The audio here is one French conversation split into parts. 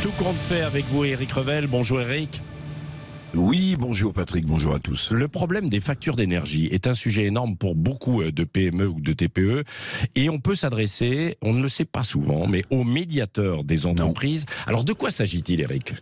Tout compte fait avec vous, Éric Revel. Bonjour Éric. Oui, bonjour Patrick, bonjour à tous. Le problème des factures d'énergie est un sujet énorme pour beaucoup de PME ou de TPE et on peut s'adresser, on ne le sait pas souvent, mais au médiateur des entreprises. Non. Alors de quoi s'agit-il, Éric ?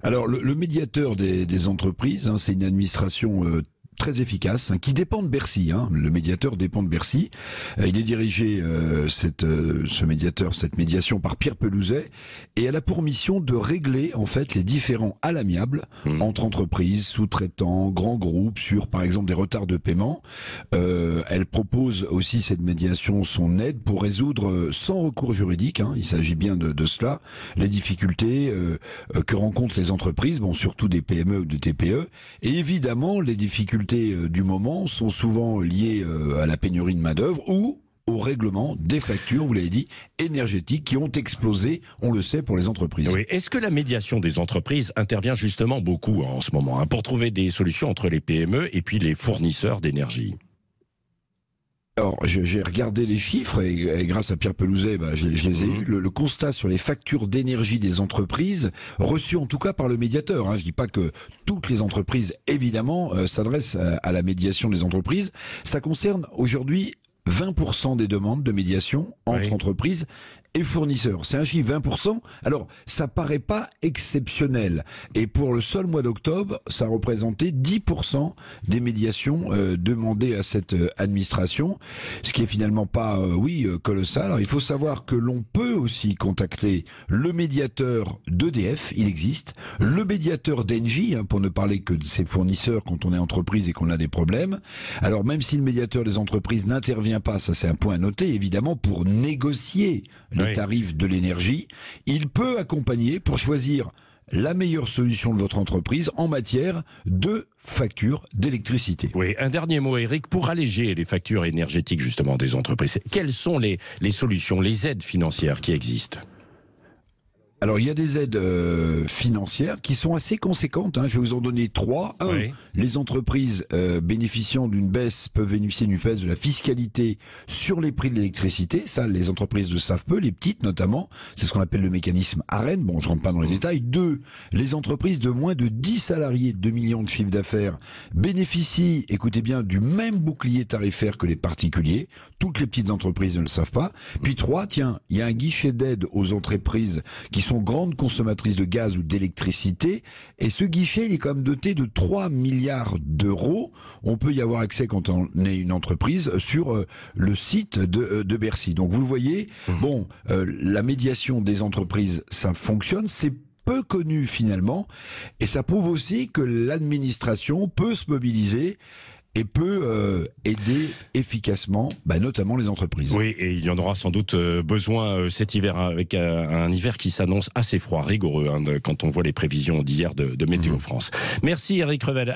Alors le médiateur des entreprises, c'est une administration très efficace, qui dépend de Bercy. Le médiateur dépend de Bercy. Il est dirigé, ce médiateur, cette médiation, par Pierre Pelouzet, et elle a pour mission de régler en fait les différends à l'amiable entre entreprises, sous-traitants, grands groupes sur, par exemple, des retards de paiement. Elle propose aussi, cette médiation, son aide pour résoudre sans recours juridique, il s'agit bien de cela, les difficultés que rencontrent les entreprises, surtout des PME ou des TPE, et évidemment les difficultés du moment sont souvent liées à la pénurie de main-d'œuvre ou au règlement des factures, vous l'avez dit, énergétiques qui ont explosé, on le sait, pour les entreprises. Oui. Est-ce que la médiation des entreprises intervient justement beaucoup en ce moment pour trouver des solutions entre les PME et puis les fournisseurs d'énergie ? Alors, j'ai regardé les chiffres et grâce à Pierre Pelouzet, je les ai eus. Le constat sur les factures d'énergie des entreprises, reçues en tout cas par le médiateur. Je dis pas que toutes les entreprises, évidemment, s'adressent à la médiation des entreprises. Ça concerne aujourd'hui 20% des demandes de médiation entre entreprises et fournisseurs. C'est un chiffre 20%. Alors, ça paraît pas exceptionnel. Et pour le seul mois d'octobre, ça représentait 10% des médiations demandées à cette administration, ce qui est finalement pas, colossal. Alors, il faut savoir que l'on peut aussi contacter le médiateur d'EDF, il existe, le médiateur d'Engie, pour ne parler que de ses fournisseurs quand on est entreprise et qu'on a des problèmes. Alors, même si le médiateur des entreprises n'intervient pas, ça c'est un point à noter, évidemment, pour négocier les tarifs de l'énergie, il peut accompagner pour choisir la meilleure solution de votre entreprise en matière de facture d'électricité. Oui, un dernier mot, Éric, pour alléger les factures énergétiques justement des entreprises. Quelles sont les solutions, les aides financières qui existent ? Alors, il y a des aides financières qui sont assez conséquentes. Je vais vous en donner 3. Les entreprises bénéficiant d'une baisse peuvent bénéficier d'une baisse de la fiscalité sur les prix de l'électricité. Ça, les entreprises le savent peu, les petites notamment. C'est ce qu'on appelle le mécanisme ARENH. Bon, je rentre pas dans les détails. 2, les entreprises de moins de 10 salariés, 2 millions de chiffre d'affaires, bénéficient, écoutez bien, du même bouclier tarifaire que les particuliers. Toutes les petites entreprises ne le savent pas. Puis 3, il y a un guichet d'aide aux entreprises qui sont grandes consommatrices de gaz ou d'électricité, et ce guichet il est quand même doté de 3 milliards d'euros. On peut y avoir accès quand on est une entreprise sur le site de Bercy. Donc vous le voyez, la médiation des entreprises, ça fonctionne, c'est peu connu finalement, et ça prouve aussi que l'administration peut se mobiliser et peut aider efficacement, notamment les entreprises. Oui, et il y en aura sans doute besoin cet hiver, avec un hiver qui s'annonce assez froid, rigoureux, quand on voit les prévisions d'hier de Météo France. Merci Éric Revel.